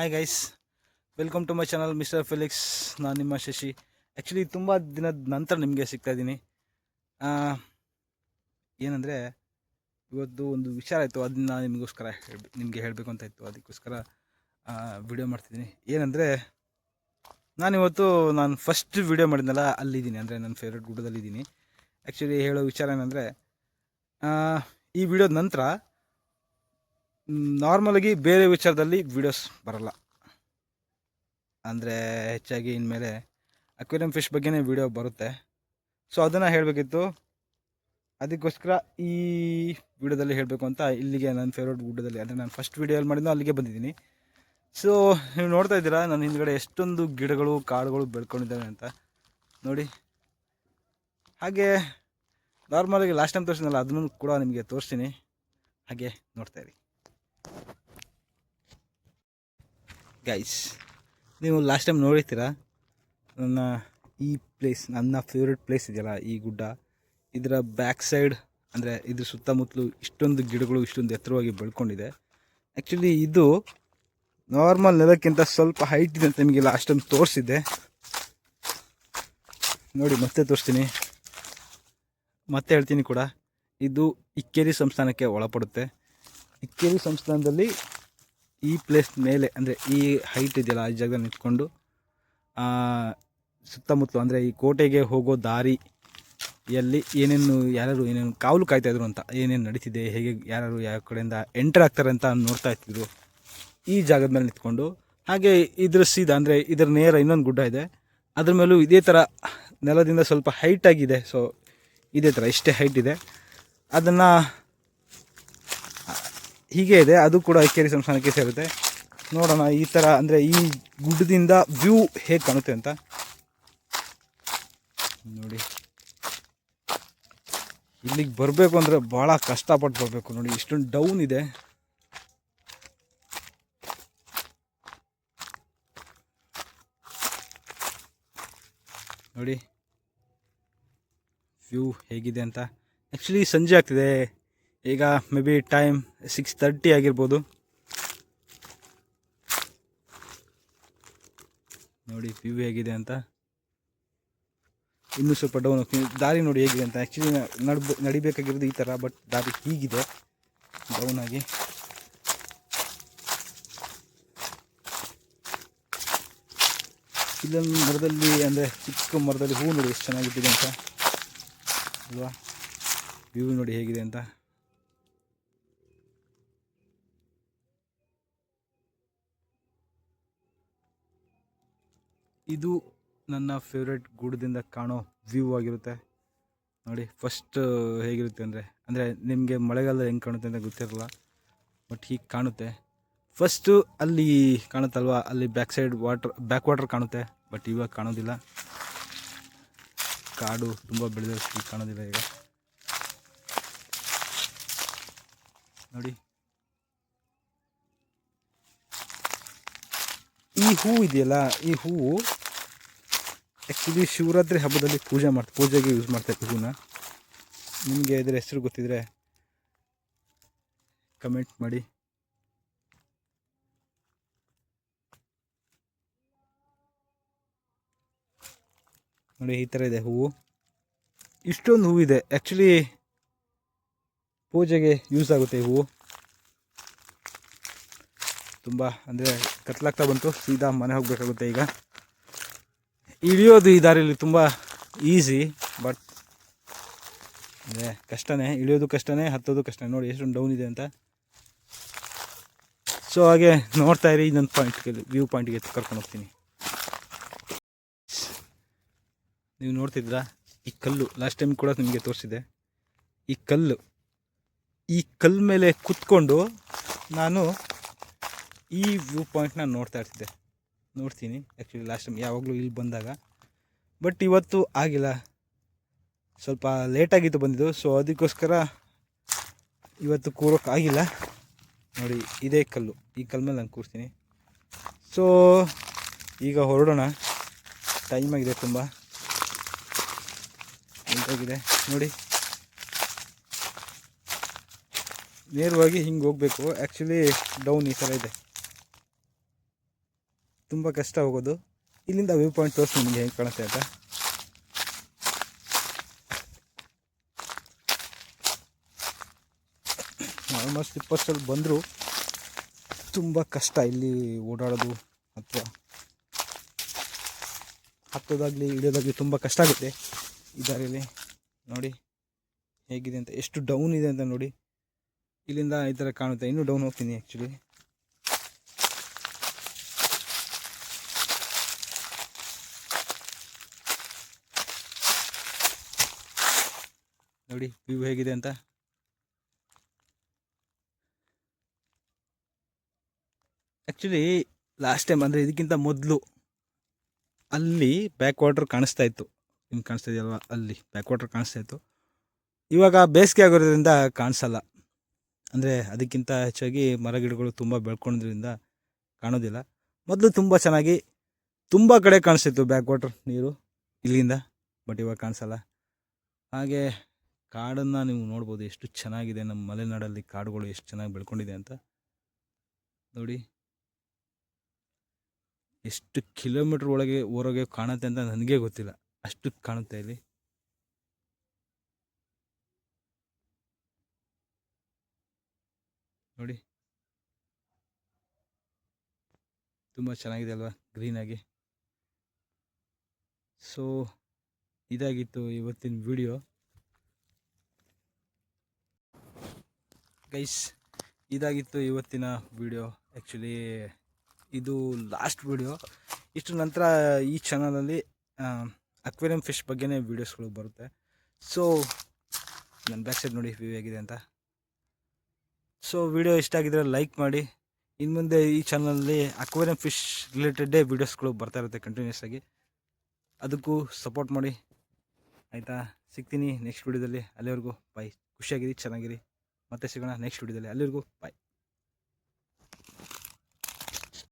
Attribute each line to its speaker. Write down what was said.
Speaker 1: Hi guys, welcome to my channel mister Felix. ನಾನು ನಿಮ್ಮ Shashi. Actually ತುಂಬ ದಿನದ ನಂತರ ನಿಮಗೆ ಸಿಗ್ತಾ ಇದ್ದೀನಿ. ಏನಂದರೆ ಇವತ್ತು ಒಂದು ವಿಚಾರ ಆಯಿತು, ಅದನ್ನ ನಿಮಗೋಸ್ಕರ ನಿಮಗೆ ಹೇಳಬೇಕು ಅಂತ ಇತ್ತು. ಅದಕ್ಕೋಸ್ಕರ ವಿಡಿಯೋ ಮಾಡ್ತಿದ್ದೀನಿ. ಏನಂದರೆ ನಾನು ಫಸ್ಟ್ ವಿಡಿಯೋ ಮಾಡಿದ್ನಲ್ಲ, ಅಲ್ಲಿದ್ದೀನಿ, ಅಂದರೆ ನನ್ನ ಫೇವ್ರೆಟ್ ಗುಡ್ಡದಲ್ಲಿದ್ದೀನಿ. ಆ್ಯಕ್ಚುಲಿ ಹೇಳೋ ವಿಚಾರ ಏನಂದರೆ, ಈ ವಿಡಿಯೋದ ನಂತರ ನಾರ್ಮಲಾಗಿ ಬೇರೆ ವಿಚಾರದಲ್ಲಿ ವಿಡಿಯೋಸ್ ಬರಲ್ಲ. ಅಂದರೆ ಹೆಚ್ಚಾಗಿ ಇನ್ಮೇಲೆ ಅಕ್ವೇರಿಯಂ ಫಿಶ್ ಬಗ್ಗೆನೇ ವಿಡಿಯೋ ಬರುತ್ತೆ. ಸೊ ಅದನ್ನು ಹೇಳಬೇಕಿತ್ತು. ಅದಕ್ಕೋಸ್ಕರ ಈ ವಿಡಿಯೋದಲ್ಲಿ ಹೇಳಬೇಕು ಅಂತ ಇಲ್ಲಿಗೆ ನನ್ನ ಫೇವ್ರೇಟ್ ಗುಡ್ಡದಲ್ಲಿ, ಅಂದರೆ ನಾನು ಫಸ್ಟ್ ವಿಡಿಯೋಲ್ಲಿ ಮಾಡಿದ್ನೋ ಅಲ್ಲಿಗೆ ಬಂದಿದ್ದೀನಿ. ಸೊ ನೀವು ನೋಡ್ತಾ ಇದ್ದೀರಾ ನನ್ನ ಹಿಂದ್ಗಡೆ ಎಷ್ಟೊಂದು ಗಿಡಗಳು ಕಾಡುಗಳು ಬೆಳ್ಕೊಂಡಿದ್ದಾವೆ ಅಂತ ನೋಡಿ. ಹಾಗೆ ನಾರ್ಮಲಾಗಿ ಲಾಸ್ಟ್ ಟೈಮ್ ತೋರಿಸಿದ್ನಲ್ಲ, ಅದನ್ನು ಕೂಡ ನಿಮಗೆ ತೋರಿಸ್ತೀನಿ. ಹಾಗೆ ನೋಡ್ತಾ ಇರಿ ಗೈಸ್. ನೀವು ಲಾಸ್ಟ್ ಟೈಮ್ ನೋಡಿರ್ತೀರ ನನ್ನ ಈ ಪ್ಲೇಸ್, ನನ್ನ ಫೇವ್ರೆಟ್ ಪ್ಲೇಸ್ ಇದೆಯಲ್ಲ, ಈ ಗುಡ್ಡ, ಇದರ ಬ್ಯಾಕ್ ಸೈಡ್, ಅಂದರೆ ಇದ್ರ ಸುತ್ತಮುತ್ತಲು ಇಷ್ಟೊಂದು ಗಿಡಗಳು ಇಷ್ಟೊಂದು ಎತ್ತರವಾಗಿ ಬೆಳ್ಕೊಂಡಿದೆ. ಆ್ಯಕ್ಚುಲಿ ಇದು ನಾರ್ಮಲ್ ನೆಲಕ್ಕಿಂತ ಸ್ವಲ್ಪ ಹೈಟ್ ಇದೆ ಅಂತ ನಿಮಗೆ ಲಾಸ್ಟ್ ಟೈಮ್ ತೋರಿಸಿದ್ದೆ. ನೋಡಿ, ಮತ್ತೆ ತೋರಿಸ್ತೀನಿ, ಮತ್ತೆ ಹೇಳ್ತೀನಿ ಕೂಡ. ಇದು ಇಕ್ಕೇರಿ ಸಂಸ್ಥಾನಕ್ಕೆ ಒಳಪಡುತ್ತೆ. ಇಕ್ಕೇರಿ ಸಂಸ್ಥಾನದಲ್ಲಿ ಈ ಪ್ಲೇಸ್ ಮೇಲೆ, ಅಂದರೆ ಈ ಹೈಟ್ ಇದೆಯಲ್ಲ, ಈ ಜಾಗದಲ್ಲಿ ನಿಂತ್ಕೊಂಡು ಸುತ್ತಮುತ್ತಲು, ಅಂದರೆ ಈ ಕೋಟೆಗೆ ಹೋಗೋ ದಾರಿಯಲ್ಲಿ ಯಾರು ಏನೇನು ಕಾವಲು ಕಾಯ್ತಾಯಿದ್ರು ಅಂತ, ಏನೇನು ನಡೀತಿದೆ, ಹೇಗೆ ಯಾರು ಯಾವ ಕಡೆಯಿಂದ ಎಂಟರ್ ಆಗ್ತಾರೆ ಅಂತ ನೋಡ್ತಾ ಇರ್ತಿದ್ರು ಈ ಜಾಗದ ಮೇಲೆ ನಿಂತ್ಕೊಂಡು. ಹಾಗೆ ಇದ್ರ ಸೀದಾ, ಅಂದರೆ ಇದರ ನೇರ ಇನ್ನೊಂದು ಗುಡ್ಡ ಇದೆ, ಅದ್ರ ಮೇಲೂ ಇದೇ ಥರ ನೆಲದಿಂದ ಸ್ವಲ್ಪ ಹೈಟಾಗಿದೆ. ಸೊ ಇದೇ ಥರ ಇಷ್ಟೇ ಹೈಟ್ ಇದೆ. ಅದನ್ನು ಹೀಗೆ ಇದೆ, ಅದು ಕೂಡ ಇಕ್ಕೇರಿ ಸಂಸ್ಥಾನಕ್ಕೆ ಸೇರುತ್ತೆ. ನೋಡೋಣ ಈ ಥರ, ಅಂದರೆ ಈ ಗುಡ್ಡದಿಂದ ವ್ಯೂ ಹೇಗೆ ಕಾಣುತ್ತೆ ಅಂತ ನೋಡಿ. ಇಲ್ಲಿಗೆ ಬರಬೇಕು ಅಂದರೆ ಭಾಳ ಕಷ್ಟಪಟ್ಟು ಬರಬೇಕು ನೋಡಿ, ಇಷ್ಟೊಂದು ಡೌನ್ ಇದೆ. ನೋಡಿ ವ್ಯೂ ಹೇಗಿದೆ ಅಂತ. ಆ್ಯಕ್ಚುಲಿ ಸಂಜೆ ಆಗ್ತಿದೆ ಈಗ, ಮೇ ಬಿ ಟೈಮ್ 6:30 ಆಗಿರ್ಬೋದು. ನೋಡಿ ವ್ಯೂ ಹೇಗಿದೆ ಅಂತ. ಇನ್ನೂ ಸ್ವಲ್ಪ ಡೌನ್ ಹೋಗ್ತೀನಿ. ದಾರಿ ನೋಡಿ ಹೇಗಿದೆ ಅಂತ. ಆ್ಯಕ್ಚುಲಿ ನಡಿಬೇಕಾಗಿರೋದು ಈ ಥರ, ಬಟ್ ದಾರಿ ಹೀಗಿದೆ ಡೌನ್ ಆಗಿ. ಇಲ್ಲೊಂದು ಮರದಲ್ಲಿ, ಅಂದರೆ ಚಿಕ್ಕ ಮರದಲ್ಲಿ ಹೂ ನೋಡಿ ಎಷ್ಟು ಚೆನ್ನಾಗಿಟ್ಟಿದೆ ಅಂತ ಅಲ್ವಾ. ವ್ಯೂ ನೋಡಿ ಹೇಗಿದೆ ಅಂತ. ಇದು ನನ್ನ ಫೇವ್ರೆಟ್ ಗುಡ್ಡದಿಂದ ಕಾಣೋ ವ್ಯೂ ಆಗಿರುತ್ತೆ ನೋಡಿ. ಫಸ್ಟ್ ಹೇಗಿರುತ್ತೆ ಅಂದರೆ ನಿಮಗೆ ಮಳೆಗಾಲದಲ್ಲಿ ಹೆಂಗೆ ಕಾಣುತ್ತೆ ಅಂತ ಗೊತ್ತಿರಲ್ಲ, ಬಟ್ ಹೀಗೆ ಕಾಣುತ್ತೆ. ಫಸ್ಟು ಅಲ್ಲಿ ಕಾಣುತ್ತಲ್ವ, ಅಲ್ಲಿ ಬ್ಯಾಕ್ ಸೈಡ್ ಬ್ಯಾಕ್ ವಾಟರ್ ಕಾಣುತ್ತೆ, ಬಟ್ ಇವಾಗ ಕಾಣೋದಿಲ್ಲ. ಕಾಡು ತುಂಬ ಬೆಳೆದಷ್ಟು ಕಾಣೋದಿಲ್ಲ ಈಗ ನೋಡಿ. ಈ ಹೂ ಇದೆಯಲ್ಲ, ಈ ಹೂವು ಆ್ಯಕ್ಚುಲಿ ಶಿವರಾತ್ರಿ ಹಬ್ಬದಲ್ಲಿ ಪೂಜೆಗೆ ಯೂಸ್ ಮಾಡ್ತಾ ಇತ್ತು ಹೂವನ್ನ. ನಿಮಗೆ ಇದರ ಹೆಸರು ಗೊತ್ತಿದ್ರೆ ಕಮೆಂಟ್ ಮಾಡಿ. ನೋಡಿ ಈ ಥರ ಇದೆ ಹೂವು, ಇಷ್ಟೊಂದು ಹೂವಿದೆ. ಆ್ಯಕ್ಚುಲಿ ಪೂಜೆಗೆ ಯೂಸ್ ಆಗುತ್ತೆ ಈ ಹೂವು. ತುಂಬ ಅಂದರೆ ಕತ್ಲಾಗ್ತಾ ಬಂತು, ಸೀದಾ ಮನೆ ಹೋಗಬೇಕಾಗುತ್ತೆ ಈಗ. ಇಳಿಯೋದು ಈ ದಾರಿಯಲ್ಲಿ ತುಂಬ ಈಸಿ, ಬಟ್ ಅಂದರೆ ಕಷ್ಟನೇ. ಇಳಿಯೋದು ಕಷ್ಟನೇ, ಹತ್ತೋದು ಕಷ್ಟನೇ. ನೋಡಿ ಎಷ್ಟೊಂದು ಡೌನ್ ಇದೆ ಅಂತ. ಸೊ ಹಾಗೆ ನೋಡ್ತಾ ಇರಿ, ಇನ್ನೊಂದು ವ್ಯೂ ಪಾಯಿಂಟ್ಗೆ ಕರ್ಕೊಂಡು ಹೋಗ್ತೀನಿ. ನೀವು ನೋಡ್ತಿದ್ರಾ ಈ ಕಲ್ಲು, ಲಾಸ್ಟ್ ಟೈಮ್ ಕೂಡ ನಿಮಗೆ ತೋರಿಸಿದೆ. ಈ ಕಲ್ಲು ಮೇಲೆ ಕುತ್ಕೊಂಡು ನಾನು ಈ ವ್ಯೂ ಪಾಯಿಂಟ್ನ ನೋಡ್ತೀನಿ ಆ್ಯಕ್ಚುಲಿ ಲಾಸ್ಟ್ ಟೈಮ್ ಯಾವಾಗಲೂ ಇಲ್ಲಿ ಬಂದಾಗ. ಬಟ್ ಇವತ್ತು ಆಗಿಲ್ಲ, ಸ್ವಲ್ಪ ಲೇಟಾಗಿತ್ತು ಬಂದಿದ್ದು. ಸೊ ಅದಕ್ಕೋಸ್ಕರ ಇವತ್ತು ಕೂರೋಕ್ಕಾಗಿಲ್ಲ. ನೋಡಿ ಇದೇ ಕಲ್ಲು, ಈ ಕಲ್ಲು ಮೇಲೆ ನಾನು ಕೂರ್ತೀನಿ. ಸೊ ಈಗ ಹೊರಡೋಣ, ಟೈಮ್ ಆಗಿದೆ, ತುಂಬ ಲೇಟಾಗಿದೆ ನೋಡಿ. ನೇರವಾಗಿ ಹಿಂಗೆ ಹೋಗಬೇಕು. ಆ್ಯಕ್ಚುಲಿ ಡೌನ್ ಈ ಥರ ಇದೆ. ತುಂಬ ಕಷ್ಟ ಹೋಗೋದು. ಇಲ್ಲಿಂದ ವ್ಯೂ ಪಾಯಿಂಟ್ ತೋರಿಸಿ ನಿಮಗೆ ಹೆಂಗೆ ಕಾಣುತ್ತೆ ಅಂತ. ಆಲ್ಮೋಸ್ಟ್ 20 ಸಲ ಬಂದರೂ ತುಂಬ ಕಷ್ಟ ಇಲ್ಲಿ ಓಡಾಡೋದು ಅಥವಾ ಹತ್ತೋದಾಗಲಿ ಇಳಿಯೋದಾಗಲಿ ತುಂಬ ಕಷ್ಟ ಆಗುತ್ತೆ ಈ ದಾರಿಯಲ್ಲಿ. ನೋಡಿ ಹೇಗಿದೆ ಅಂತ, ಎಷ್ಟು ಡೌನ್ ಇದೆ ಅಂತ ನೋಡಿ. ಇಲ್ಲಿಂದ ಈ ಥರ ಕಾಣುತ್ತೆ. ಇನ್ನೂ ಡೌನ್ ಹೋಗ್ತೀನಿ ಆ್ಯಕ್ಚುಲಿ. ನೋಡಿ ವ್ಯೂ ಹೇಗಿದೆ ಅಂತ. ಆ್ಯಕ್ಚುಲಿ ಲಾಸ್ಟ್ ಟೈಮ್ ಅಂದರೆ ಇದಕ್ಕಿಂತ ಮೊದಲು ಅಲ್ಲಿ ಬ್ಯಾಕ್ ವಾಟರ್ ಕಾಣಿಸ್ತಾ ಇತ್ತು. ನಿಮ್ಗೆ ಕಾಣಿಸ್ತಾ ಇದೆಯಲ್ವ, ಅಲ್ಲಿ ಬ್ಯಾಕ್ ವಾಟರ್ ಕಾಣಿಸ್ತಾ ಇತ್ತು. ಇವಾಗ ಬೇಸಿಗೆ ಆಗೋದ್ರಿಂದ ಕಾಣಿಸಲ್ಲ. ಅಂದರೆ ಅದಕ್ಕಿಂತ ಹೆಚ್ಚಾಗಿ ಮರ ಗಿಡಗಳು ತುಂಬ ಬೆಳ್ಕೊಂಡಿದ್ರಿಂದ ಕಾಣೋದಿಲ್ಲ. ಮೊದಲು ತುಂಬ ಚೆನ್ನಾಗಿ ತುಂಬ ಕಡೆ ಕಾಣಿಸ್ತಿತ್ತು ಬ್ಯಾಕ್ ವಾಟರ್ ನೀರು ಇಲ್ಲಿಂದ, ಬಟ್ ಇವಾಗ ಕಾಣಿಸಲ್ಲ. ಹಾಗೆ ಕಾಡನ್ನು ನೀವು ನೋಡ್ಬೋದು ಎಷ್ಟು ಚೆನ್ನಾಗಿದೆ. ನಮ್ಮ ಮಲೆನಾಡಲ್ಲಿ ಕಾಡುಗಳು ಎಷ್ಟು ಚೆನ್ನಾಗಿ ಬೆಳ್ಕೊಂಡಿದೆ ಅಂತ ನೋಡಿ. ಎಷ್ಟು ಕಿಲೋಮೀಟ್ರ್ ಒಳಗೆ ಹೊರಗೆ ಕಾಣುತ್ತೆ ಅಂತ ನನಗೇ ಗೊತ್ತಿಲ್ಲ, ಅಷ್ಟು ಕಾಣುತ್ತೆ ಇಲ್ಲಿ. ನೋಡಿ ತುಂಬ ಚೆನ್ನಾಗಿದೆ ಅಲ್ವಾ ಗ್ರೀನಾಗಿ. ಸೊ ಇದಾಗಿತ್ತು ಇವತ್ತಿನ ವಿಡಿಯೋ ಗೈಸ್, ಇದಾಗಿತ್ತು ಇವತ್ತಿನ ವಿಡಿಯೋ. ಆ್ಯಕ್ಚುಲಿ ಇದು ಲಾಸ್ಟ್ ವಿಡಿಯೋ. ಇಷ್ಟು ನಂತರ ಈ ಚಾನಲಲ್ಲಿ ಅಕ್ವೇರಿಯಂ ಫಿಶ್ ಬಗ್ಗೆನೇ ವೀಡಿಯೋಸ್ಗಳು ಬರುತ್ತೆ. ಸೊ ನನ್ನ ಬ್ಯಾಕ್ ಸೈಡ್ ನೋಡಿ ವ್ಯೂ ಹೇಗಿದೆ ಅಂತ. ಸೊ ವಿಡಿಯೋ ಇಷ್ಟ ಆಗಿದ್ರೆ ಲೈಕ್ ಮಾಡಿ. ಇನ್ನು ಮುಂದೆ ಈ ಚಾನಲಲ್ಲಿ ಅಕ್ವೇರಿಯಂ ಫಿಶ್ ರಿಲೇಟೆಡ್ಡೇ ವೀಡಿಯೋಸ್ಗಳು ಬರ್ತಾ ಇರುತ್ತೆ ಕಂಟಿನ್ಯೂಸ್ ಆಗಿ. ಅದಕ್ಕೂ ಸಪೋರ್ಟ್ ಮಾಡಿ ಆಯಿತಾ. ಸಿಗ್ತೀನಿ ನೆಕ್ಸ್ಟ್ ವಿಡಿಯೋದಲ್ಲಿ. ಅಲ್ಲಿವರೆಗೂ ಬಾಯ್. ಖುಷಿಯಾಗಿರಿ, ಚೆನ್ನಾಗಿರಿ. ಮತ್ತೆ ಸಿಗೋಣ ನೆಕ್ಸ್ಟ್ ವಿಡಿಯೋದಲ್ಲಿ. ಅಲ್ಲಿವರೆಗೂ ಬಾಯ್.